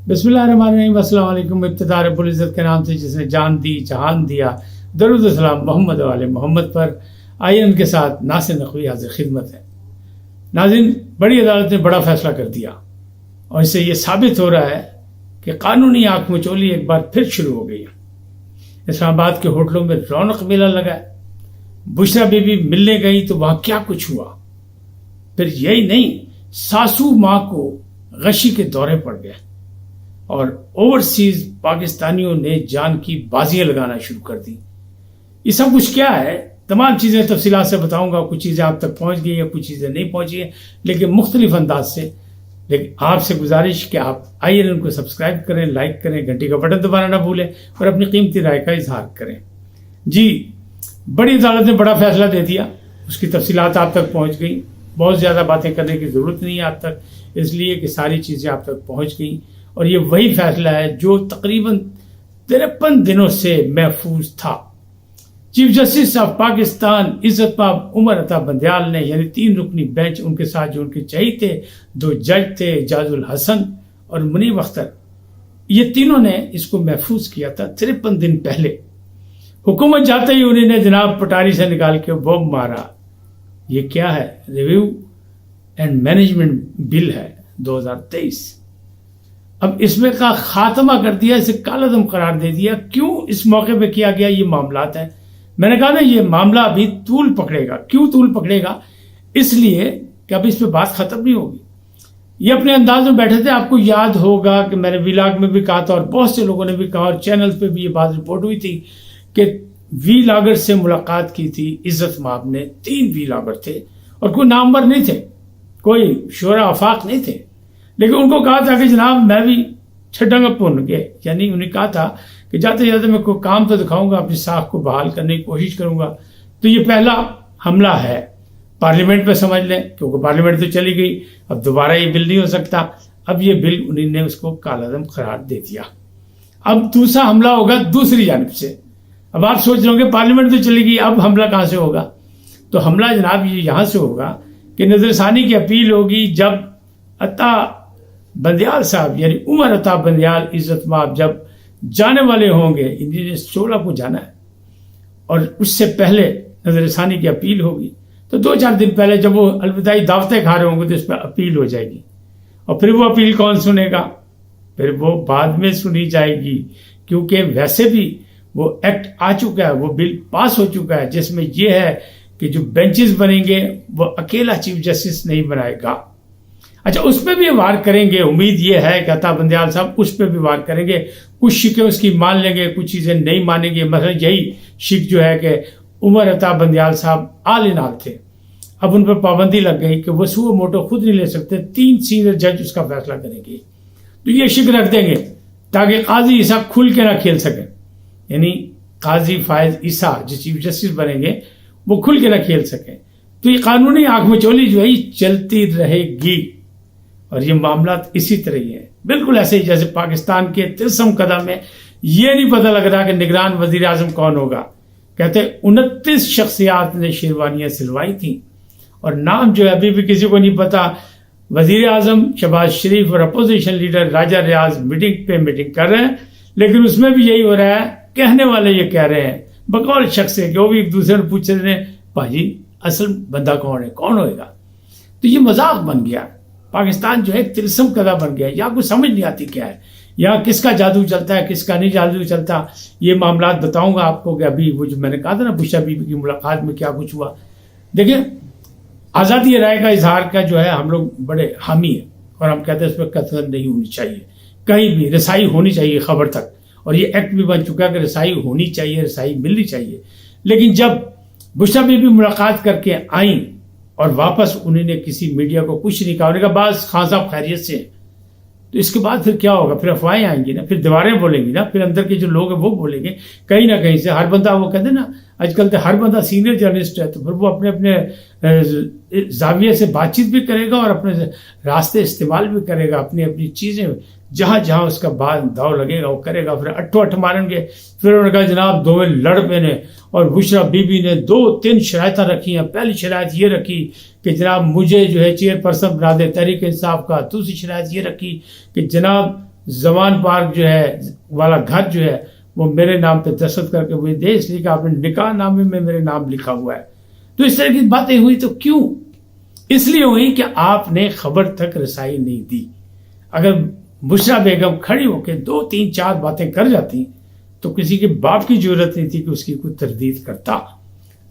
بسم اللہ الرحمن الرحیم، السلام علیکم۔ ابتدا رب العزت کے نام سے جس نے جان دی جہان دیا، درود و سلام محمد والے محمد پر۔ آئیے ان کے ساتھ ناصر نقوی حاضر خدمت ہے۔ ناظرین، بڑی عدالت نے بڑا فیصلہ کر دیا اور اس سے یہ ثابت ہو رہا ہے کہ قانونی آنکھ مچولی ایک بار پھر شروع ہو گئی ہے۔ اسلام آباد کے ہوٹلوں میں رونق میلہ لگا ہے۔ بشرا بی بی ملنے گئی تو وہاں کیا کچھ ہوا۔ پھر یہی نہیں، ساسو ماں کو غشی کے دورے پڑ گئے اور اوورسیز پاکستانیوں نے جان کی بازیاں لگانا شروع کر دی۔ یہ سب کچھ کیا ہے، تمام چیزیں تفصیلات سے بتاؤں گا۔ کچھ چیزیں آپ تک پہنچ گئی ہیں، کچھ چیزیں نہیں پہنچی ہیں، لیکن مختلف انداز سے۔ لیکن آپ سے گزارش کہ آپ آئیے ان کو سبسکرائب کریں، لائک کریں، گھنٹی کا بٹن دبانا نہ بھولیں اور اپنی قیمتی رائے کا اظہار کریں۔ جی، بڑی عدالت نے بڑا فیصلہ دے دیا، اس کی تفصیلات آپ تک پہنچ گئی۔ بہت زیادہ باتیں کرنے کی ضرورت نہیں ہے آپ تک، اس لیے کہ ساری چیزیں آپ تک پہنچ گئیں۔ اور یہ وہی فیصلہ ہے جو تقریباً 53 دنوں سے محفوظ تھا۔ چیف جسٹس آف پاکستان عزت مآب عمر عطا بندیال نے، یعنی 3 رکنی بینچ، ان کے ساتھ جو ان کے چہی تھے 2 جج تھے، اعجاز الحسن اور منیب اختر، یہ تینوں نے اس کو محفوظ کیا تھا 53 دن پہلے۔ حکومت جاتے ہی انہوں نے جناب پٹاری سے نکال کے بوم مارا۔ یہ کیا ہے؟ ریویو اینڈ مینجمنٹ بل ہے 2023۔ اب اس میں کا خاتمہ کر دیا، اسے کالعدم قرار دے دیا۔ کیوں اس موقع پہ کیا گیا؟ یہ معاملات ہیں، میں نے کہا نا یہ معاملہ ابھی طول پکڑے گا۔ کیوں طول پکڑے گا؟ اس لیے کہ اب اس پہ بات ختم نہیں ہوگی۔ یہ اپنے انداز میں بیٹھے تھے، آپ کو یاد ہوگا کہ میں نے ویلاگ میں بھی کہا تھا اور بہت سے لوگوں نے بھی کہا اور چینل پہ بھی یہ بات رپورٹ ہوئی تھی کہ ویلاگر سے ملاقات کی تھی عزت مآب نے۔ 3 ویلاگر تھے اور کوئی نامور نہیں تھے، کوئی شورا آفاق نہیں تھے، لیکن ان کو کہا تھا کہ جناب میں بھی چھٹنگا پن کے، یعنی انہیں کہا تھا کہ جاتے جاتے میں کوئی کام تو دکھاؤں گا، اپنی ساکھ کو بحال کرنے کی کوشش کروں گا۔ تو یہ پہلا حملہ ہے پارلیمنٹ پہ، سمجھ لیں، کیونکہ پارلیمنٹ تو چلی گئی، اب دوبارہ یہ بل نہیں ہو سکتا۔ اب یہ بل انہوں نے اس کو کالعدم قرار دے دیا۔ اب دوسرا حملہ ہوگا دوسری جانب سے۔ اب آپ سوچ رہے ہوں گے پارلیمنٹ تو چلی گئی، اب حملہ کہاں سے ہوگا؟ تو حملہ جناب یہ یہاں سے ہوگا کہ نظر ثانی کی اپیل ہوگی جب عطا بندیال صاحب، یعنی عمر عطا بندیال عزت مآب جب جانے والے ہوں گے، انہوں نے 16 کو جانا ہے اور اس سے پہلے نظر ثانی کی اپیل ہوگی، تو 2-4 دن پہلے جب وہ الوداعی دعوتیں کھا رہے ہوں گے تو اس پہ اپیل ہو جائے گی۔ اور پھر وہ اپیل کون سنے گا؟ پھر وہ بعد میں سنی جائے گی، کیونکہ ویسے بھی وہ ایکٹ آ چکا ہے، وہ بل پاس ہو چکا ہے، جس میں یہ ہے کہ جو بینچز بنیں گے وہ اکیلا چیف جسٹس نہیں بنائے گا۔ اچھا، اس پہ بھی وار کریں گے۔ امید یہ ہے کہ عطا بندیال صاحب اس پہ بھی وار کریں گے، کچھ شکیں اس کی مان لیں گے، کچھ چیزیں نہیں مانیں گے۔ مثلا یہی شک جو ہے کہ عمر عطا بندیال صاحب آل ان آل تھے، اب ان پر پابندی لگ گئی کہ وہ سو موٹو خود نہیں لے سکتے، 3 سینئر جج اس کا فیصلہ کریں گے، تو یہ شک رکھ دیں گے تاکہ قاضی عیسیٰ کھل کے نہ کھیل سکیں، یعنی قاضی فائز عیسیٰ جو چیف جسٹس بنیں گے وہ کھل کے نہ کھیل سکیں۔ تو یہ قانونی آنکھ مچولی جو ہے یہ چلتی رہے گی اور یہ معاملات اسی طرح ہی ہیں، بالکل ایسے ہی جیسے پاکستان کے تلسم قدم میں یہ نہیں پتہ لگ رہا کہ نگران وزیر اعظم کون ہوگا۔ کہتے 29 شخصیات نے شیروانیاں سلوائی تھیں اور نام جو ہے ابھی بھی کسی کو نہیں پتا۔ وزیر اعظم شہباز شریف اور اپوزیشن لیڈر راجہ ریاض میٹنگ پہ میٹنگ کر رہے ہیں، لیکن اس میں بھی یہی ہو رہا ہے، کہنے والے یہ کہہ رہے ہیں بقول شخص ہے کہ وہ بھی ایک دوسرے سے پوچھ رہے ہیں بھائی اصل بندہ کون ہے، کون ہوئے گا؟ تو یہ مذاق بن گیا۔ پاکستان جو ہے ایک تلسم قدہ بن گیا، یا کچھ سمجھ نہیں آتی کیا ہے، یا کس کا جادو چلتا ہے، کس کا نہیں جادو چلتا۔ یہ معاملات بتاؤں گا آپ کو کہ ابھی وہ جو میں نے کہا تھا نا بشرا بی بی کی ملاقات میں کیا کچھ ہوا۔ دیکھیں، آزادی رائے کا اظہار کا جو ہے ہم لوگ بڑے حامی ہیں اور ہم کہتے ہیں اس پہ قطعاً نہیں ہونی چاہیے، کہیں بھی رسائی ہونی چاہیے خبر تک، اور یہ ایکٹ بھی بن چکا ہے کہ رسائی ہونی چاہیے، رسائی ملنی چاہیے۔ لیکن جب بشرا بی بی ملاقات کر کے آئیں اور واپس انہوں نے کسی میڈیا کو کچھ نہیں کہا، انہوں نے کہا بعض خان صاحب خیریت سے ہیں، تو اس کے بعد پھر کیا ہوگا؟ پھر افواہیں آئیں گی نا، پھر دیواریں بولیں گی نا، پھر اندر کے جو لوگ ہیں وہ بولیں گے کہیں نہ کہیں سے۔ ہر بندہ، وہ کہتے ہیں نا آج کل تو ہر بندہ سینئر جرنلسٹ ہے، تو پھر وہ اپنے اپنے زاویے سے بات چیت بھی کرے گا اور اپنے راستے استعمال بھی کرے گا، اپنی اپنی چیزیں جہاں جہاں اس کا داؤ لگے گا وہ کرے گا۔ پھر اٹھو ماریں گے۔ پھر انہوں نے کہا جناب دونوں لڑ پے نے، اور بشرا بی بی نے 2-3 شرائطیں رکھی ہیں۔ پہلی شرائط یہ رکھی کہ جناب مجھے جو ہے چیئر پرسن بنا دے تحریک انصاف کا۔ دوسری شرائط یہ رکھی کہ جناب زمان پارک جو ہے والا گھر جو ہے وہ میرے نام پہ دستخط کر کے وہ دے، اس لیے کہ آپ نے نکاح نامے میں میرے نام لکھا ہوا ہے. تو اس طرح کی باتیں ہوئی. تو کیوں؟ اس لیے ہوئی کہ آپ نے خبر تک رسائی نہیں دی. اگر بشرا بیگم کھڑی ہو کے 2 3 4 باتیں کر جاتی تو کسی کے باپ کی ضرورت نہیں تھی کہ اس کی کوئی تردید کرتا.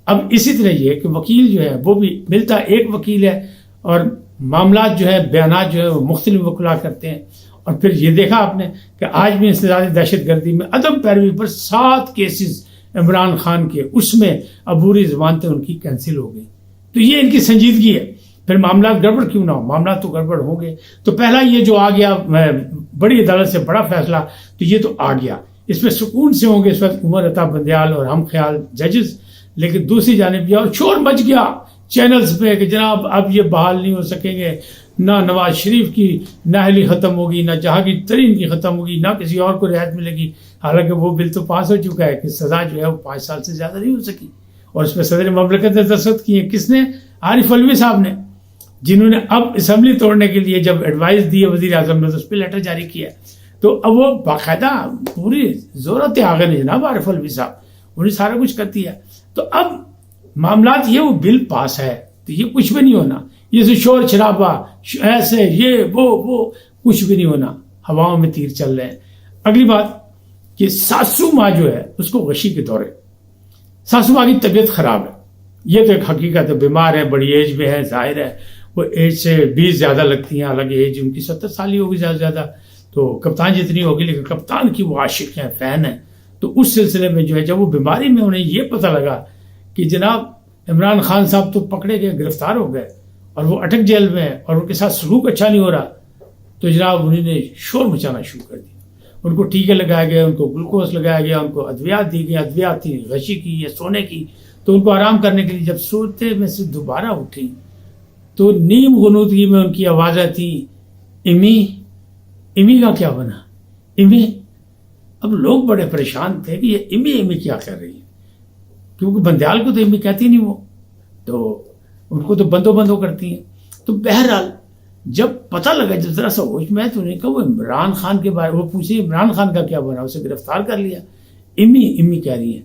اب اسی طرح یہ کہ وکیل جو ہے وہ بھی ملتا ایک وکیل ہے اور معاملات جو ہے بیانات جو ہے وہ مختلف وکلا کرتے ہیں. اور پھر یہ دیکھا آپ نے کہ آج بھی انسداد دہشت گردی میں عدم پیروی پر 7 کیسز عمران خان کے، اس میں عبوری ضمانتیں ان کی کینسل ہو گئی. تو یہ ان کی سنجیدگی ہے. پھر معاملات گڑبڑ کیوں نہ ہو، معاملات تو گڑبڑ ہوں گے. تو پہلا یہ جو آ گیا بڑی عدالت سے بڑا فیصلہ، تو یہ تو آ گیا، اس میں سکون سے ہوں گے اس وقت عمر عطا بندیال اور ہم خیال ججز. لیکن دوسری جانب یہ اور شور مچ گیا چینلز پہ کہ جناب اب یہ بحال نہیں ہو سکیں گے، نہ نواز شریف کی نااہلی ختم ہوگی، نہ جہانگیر ترین کی ختم ہوگی، نہ کسی اور کو رعایت ملے گی. حالانکہ وہ بل تو پاس ہو چکا ہے کہ سزا جو ہے وہ 5 سال سے زیادہ نہیں ہو سکی. اور اس پہ صدر مملکت نے دستخط کیے. کس نے؟ عارف علوی صاحب نے، جنہوں نے اب اسمبلی توڑنے کے لیے جب ایڈوائز دی ہے وزیر اعظم نے تو اس پہ لیٹر جاری کیا. تو اب وہ باقاعدہ پوری ضرورت آگے نہیں جناب عارف علوی صاحب، انہیں سارا کچھ کر دیا. تو اب معاملات یہ وہ بل پاس ہے تو یہ کچھ بھی نہیں ہونا، یہ سے شور شرابہ ایسے یہ وہ کچھ بھی نہیں ہونا، ہواؤں میں تیر چل رہے ہیں. اگلی بات کہ ساسو ماں جو ہے اس کو غشی کے دورے، ساسو ماں کی طبیعت خراب ہے، یہ تو ایک حقیقت ہے، بیمار ہے، بڑی ایج میں ہے، ظاہر ہے وہ ایج سے 20 زیادہ لگتی ہیں، حالانکہ ایج ان کی 70 سال ہی ہوگی زیادہ سے زیادہ، تو کپتان جتنی ہوگی، لیکن کپتان کی وہ عاشق ہیں، فین ہیں. تو اس سلسلے میں جو ہے جب وہ بیماری میں انہیں یہ پتہ لگا کہ جناب عمران خان صاحب تو پکڑے گئے، گرفتار ہو گئے اور وہ اٹک جیل میں ہیں اور ان کے ساتھ سلوک اچھا نہیں ہو رہا، تو جناب انہوں نے شور مچانا شروع کر دیا. ان کو ٹیکے لگائے گئے، ان کو گلوکوز لگایا گیا، ان کو ادویات دی گئی، ادویات تھی غشی کی یا سونے کی. تو ان کو آرام کرنے کے لیے جب سوتے میں سے دوبارہ اٹھی تو نیم غنودگی میں ان کی آوازیں تھیں، امی امی کا کیا بنا، امی. اب لوگ بڑے پریشان تھے کہ یہ امی امی کیا کر رہی ہے، کیونکہ بندیال کو تو امی کہتی نہیں، وہ تو ان کو تو بندو کرتی ہیں. تو بہرحال جب پتہ لگا، جب ذرا سا ہوش میں، تو انہیں کہا وہ عمران خان کے بارے وہ پوچھے عمران خان کا کیا بنا، اسے گرفتار کر لیا، امی امی کہہ رہی ہیں.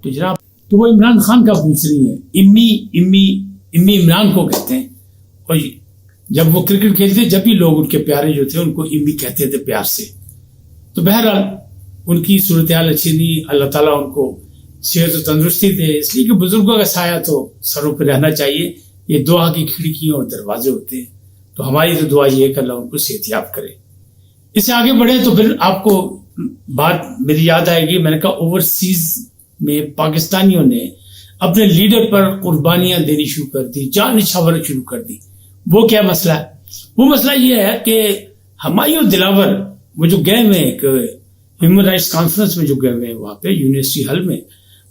تو جناب تو وہ عمران خان کا پوچھ رہی ہیں، امی امی امی عمران کو کہتے ہیں. اور جب وہ کرکٹ کھیلتے جب بھی لوگ ان کے پیارے جو تھے ان کو امی کہتے تھے پیار سے. تو بہرحال ان کی صورتحال اچھی نہیں، اللہ تعالیٰ ان کو صحت و تندرستی دے، اس لیے کہ بزرگوں کا سایہ تو سروں پہ رہنا چاہیے. یہ دعا کی کھڑکیاں اور دروازے ہوتے ہیں. تو ہماری تو دعا یہ ہے کہ اللہ ان کو صحت یاب کرے. اس سے آگے بڑھے تو پھر آپ کو بات میری یاد آئے گی، میں نے کہا اوورسیز میں پاکستانیوں نے اپنے لیڈر پر قربانیاں دینی شروع کر دی، جان نچھاور شروع کر دی. وہ کیا مسئلہ ہے؟ وہ مسئلہ یہ ہے کہ ہمایوں دلاور وہ جو گئے ہوئے ایک ہیومن رائٹس کانفرنس میں جو گئے ہوئے ہیں وہاں پہ یونیورسٹی ہل میں،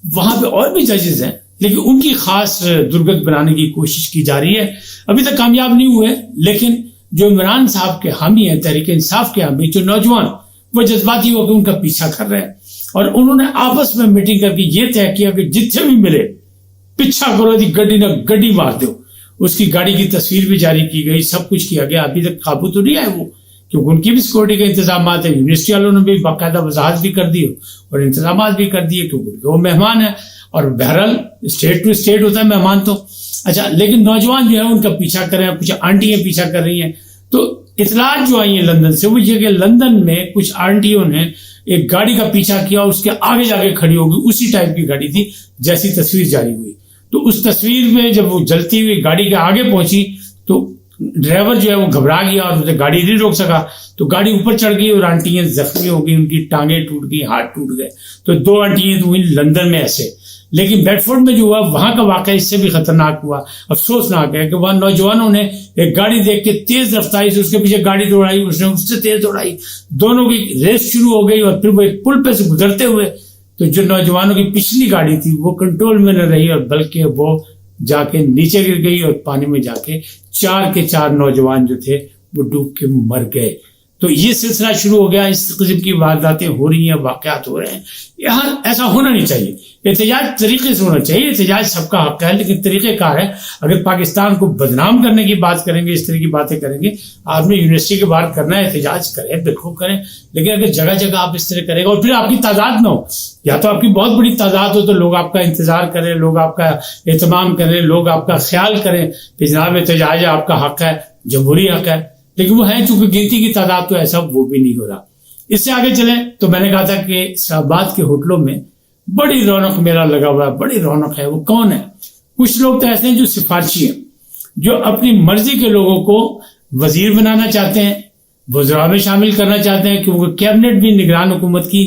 وہاں پہ اور بھی ججز ہیں لیکن ان کی خاص درگت بنانے کی کوشش کی جا رہی ہے. ابھی تک کامیاب نہیں ہوئے، لیکن جو عمران صاحب کے حامی ہیں، تحریک انصاف کے حامی، جو نوجوان وہ جذباتی ہو کے ان کا پیچھا کر رہے ہیں. اور انہوں نے آپس میں میٹنگ کر کے یہ طے کیا کہ جتنے بھی ملے پیچھا کرو، دی گڈی نہ گڈی مار دو. اس کی گاڑی کی تصویر بھی جاری کی گئی، سب کچھ کیا گیا. ابھی تک قابو تو نہیں آئے وہ، کیونکہ ان کی بھی سیکورٹی کے انتظامات ہیں. یونیورسٹی والوں نے بھی باقاعدہ وضاحت بھی کر دی اور انتظامات بھی کر دیے کیونکہ وہ مہمان ہیں. اور بہرحال اسٹیٹ ٹو اسٹیٹ ہوتا ہے مہمان تو اچھا، لیکن نوجوان جو ہے ان کا پیچھا کر رہے ہیں، کچھ آنٹیاں پیچھا کر رہی ہیں. تو اطلاعات جو آئی ہیں لندن سے وہ یہ کہ لندن میں کچھ آنٹیوں نے ایک گاڑی کا پیچھا کیا اور اس کے آگے جا کے کھڑی ہوگی، اسی ٹائپ کی گاڑی تھی جیسی تصویر جاری ہوئی. تو اس تصویر میں جب وہ جلتی ہوئی گاڑی کے آگے پہنچی تو ڈرائیور جو ہے وہ گھبرا گیا اور اسے گاڑی نہیں روک سکا. تو گاڑی اوپر چڑھ گئی اور آنٹیاں زخمی ہو گئی، ان کی ٹانگیں ٹوٹ گئی، ہاتھ ٹوٹ گئے. تو 2 آنٹیاں تو ہوئی لندن میں ایسے. لیکن بیڈ فورڈ میں جو ہوا وہاں کا واقعہ اس سے بھی خطرناک ہوا، افسوسناک ہے کہ وہاں نوجوانوں نے ایک گاڑی دیکھ کے تیز رفتاری سے اس کے پیچھے گاڑی دوڑائی، اس نے اس سے تیز دوڑائی، دونوں کی ریس شروع ہو گئی. اور پھر وہ ایک پل پہ سے گزرتے ہوئے تو جو نوجوانوں کی پچھلی گاڑی تھی وہ کنٹرول میں نہ رہی اور بلکہ وہ جا کے نیچے گر گئی اور پانی میں جا کے 4 کے 4 نوجوان جو تھے وہ ڈوب کے مر گئے. تو یہ سلسلہ شروع ہو گیا. اس قسم کی وارداتیں ہو رہی ہیں، واقعات ہو رہے ہیں. یہاں ایسا ہونا نہیں چاہیے. احتجاج طریقے سے ہونا چاہیے، احتجاج سب کا حق ہے، لیکن طریقہ کار ہے. اگر پاکستان کو بدنام کرنے کی بات کریں گے، اس طرح کی باتیں کریں گے، آپ نے یونیورسٹی کے باہر کرنا ہے احتجاج کریں، بالکل کریں، لیکن اگر جگہ جگہ آپ اس طرح کریں گے اور پھر آپ کی تعداد نہ ہو، یا تو آپ کی بہت بڑی تعداد ہو تو لوگ آپ کا انتظار کریں، لوگ آپ کا اہتمام کریں، لوگ آپ کا خیال کریں کہ جناب احتجاج آپ کا حق ہے، جمہوری حق ہے. لیکن وہ ہے چونکہ گنتی کی تعداد تو ایسا وہ بھی نہیں ہو رہا. اس سے آگے چلیں تو میں نے کہا تھا کہ اسلام آباد کے ہوٹلوں میں بڑی رونق میلہ لگا ہوا ہے، بڑی رونق ہے. وہ کون ہے؟ کچھ لوگ تو ایسے ہیں جو سفارشی ہیں، جو اپنی مرضی کے لوگوں کو وزیر بنانا چاہتے ہیں، وزراء میں شامل کرنا چاہتے ہیں، کیونکہ کیبنٹ بھی نگران حکومت کی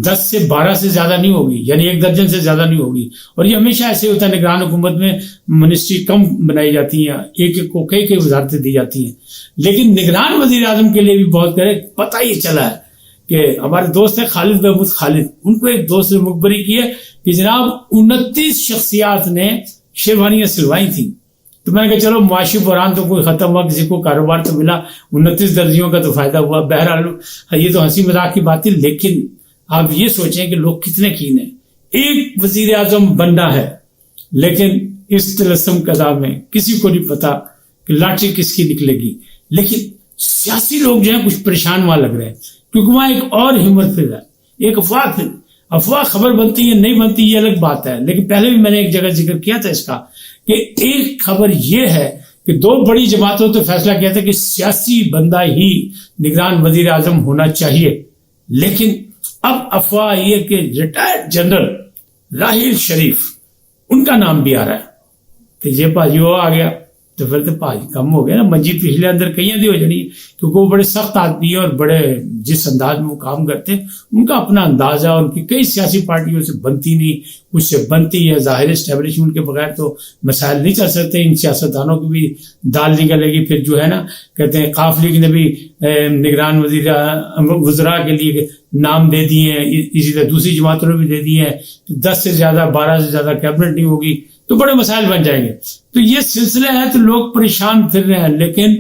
10 سے 12 سے زیادہ نہیں ہوگی، یعنی 1 درجن سے زیادہ نہیں ہوگی. اور یہ ہمیشہ ایسے ہوتا ہے، نگران حکومت میں منسٹری کم بنائی جاتی ہیں، ایک ایک کو کئی وزارتیں دی جاتی ہیں. لیکن نگران وزیر اعظم کے لیے بھی بہت کرے پتہ ہی چلا ہے کہ ہمارے دوست ہیں خالد محمود خالد، ان کو ایک دوست نے مخبری کی ہے کہ جناب 29 شخصیات نے شیروانیاں سلوائی تھیں. تو میں نے کہا چلو معاشی بحران تو کوئی ختم ہوا، کسی کو کاروبار تو ملا، 29 درزیوں کا تو فائدہ ہوا. بہرحال یہ تو ہنسی مذاق کی بات ہے، لیکن آپ یہ سوچیں کہ لوگ کتنے کین ہیں. ایک وزیر اعظم بننا ہے، لیکن اس طلسم قضا میں کسی کو نہیں پتا کہ لاٹھی کس کی نکلے گی. لیکن سیاسی لوگ جو ہیں کچھ پریشان وہاں لگ رہے ہیں، کیونکہ وہاں ایک اور ہمت پھر ہے، ایک افواہ خبر بنتی ہے نہیں بنتی یہ الگ بات ہے. لیکن پہلے بھی میں نے ایک جگہ ذکر کیا تھا اس کا کہ ایک خبر یہ ہے کہ 2 بڑی جماعتوں تو فیصلہ کیا تھا کہ سیاسی بندہ ہی نگران وزیر اعظم ہونا چاہیے. لیکن اب افواہ یہ کہ ریٹائرڈ جنرل راحیل شریف ان کا نام بھی آ رہا ہے. تو یہ پاجی وہ آ گیا تو پھر تو پاجی کم ہو گیا نا، منجی پچھلے اندر کہیں دی ہو جانی، کیونکہ وہ بڑے سخت آدمی ہیں اور بڑے جس انداز میں وہ کام کرتے ہیں ان کا اپنا انداز ہے. ان کی کئی سیاسی پارٹیوں سے بنتی نہیں، کچھ سے بنتی ہے. ظاہر اسٹیبلشمنٹ کے بغیر تو مسائل نہیں چل سکتے. ان سیاستدانوں کی بھی دال نکلے گی. پھر جو ہے نا کہتے ہیں قاف لیگ نے بھی نگران وزراء کے لیے نام دے دیے ہیں، اسی طرح دوسری جماعتوں نے بھی دے دیے ہیں. 10 سے زیادہ 12 سے زیادہ کیبنٹ نہیں ہوگی تو بڑے مسائل بن جائیں گے. تو یہ سلسلہ ہے، تو لوگ پریشان پھر رہے ہیں. لیکن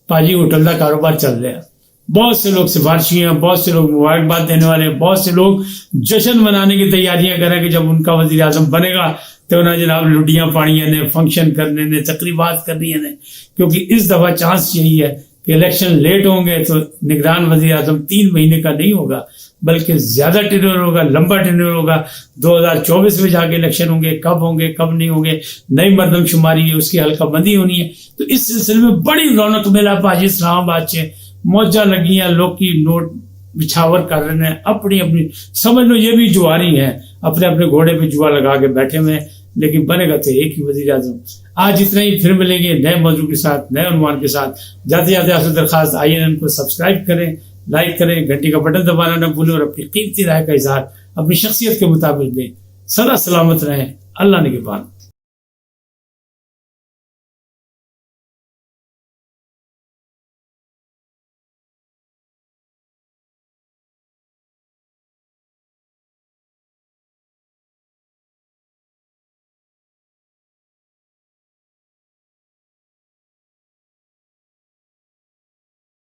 پاجی ہوٹل کا کاروبار چل رہا ہے، بہت سے لوگ سفارشی ہیں، بہت سے لوگ مبارکباد دینے والے ہیں، بہت سے لوگ جشن منانے کی تیاریاں کریں کہ جب ان کا وزیر اعظم بنے گا تو انہیں جناب لڈیاں پاڑیاں نے، فنکشن کرنے نے، تقریبات کرنی نے. کیونکہ اس دفعہ چانس یہی ہے کہ الیکشن لیٹ ہوں گے تو نگران وزیر اعظم 3 مہینے کا نہیں ہوگا بلکہ زیادہ ٹینیور ہوگا، لمبا ٹینیور ہوگا. 2024 میں جا کے الیکشن ہوں گے، کب نہیں ہوں گے، نئی مردم شماری ہے، اس کی حلقہ بندی ہونی ہے. تو اس سلسلے میں بڑی رونق میلا پاجی اسلام آباد سے موجہ لگی ہیں، لوگ کی نوٹ بچھاور کر رہے ہیں، اپنی سمجھ لو یہ بھی جواری ہیں، اپنے گھوڑے پہ جوا لگا کے بیٹھے ہوئے. لیکن بنے گا تو ایک ہی وزیر اعظم. آج اتنا ہی، پھر ملیں گے نئے موضوع کے ساتھ، نئے عنوان کے ساتھ. جاتے آپ سے درخواست INN کو سبسکرائب کریں، لائک کریں، گھنٹی کا بٹن دبانا نہ بھولیں اور اپنی قیمتی رائے کا اظہار اپنی شخصیت کے مطابق دیں. سدا سلامت رہیں. اللہ نگہبان.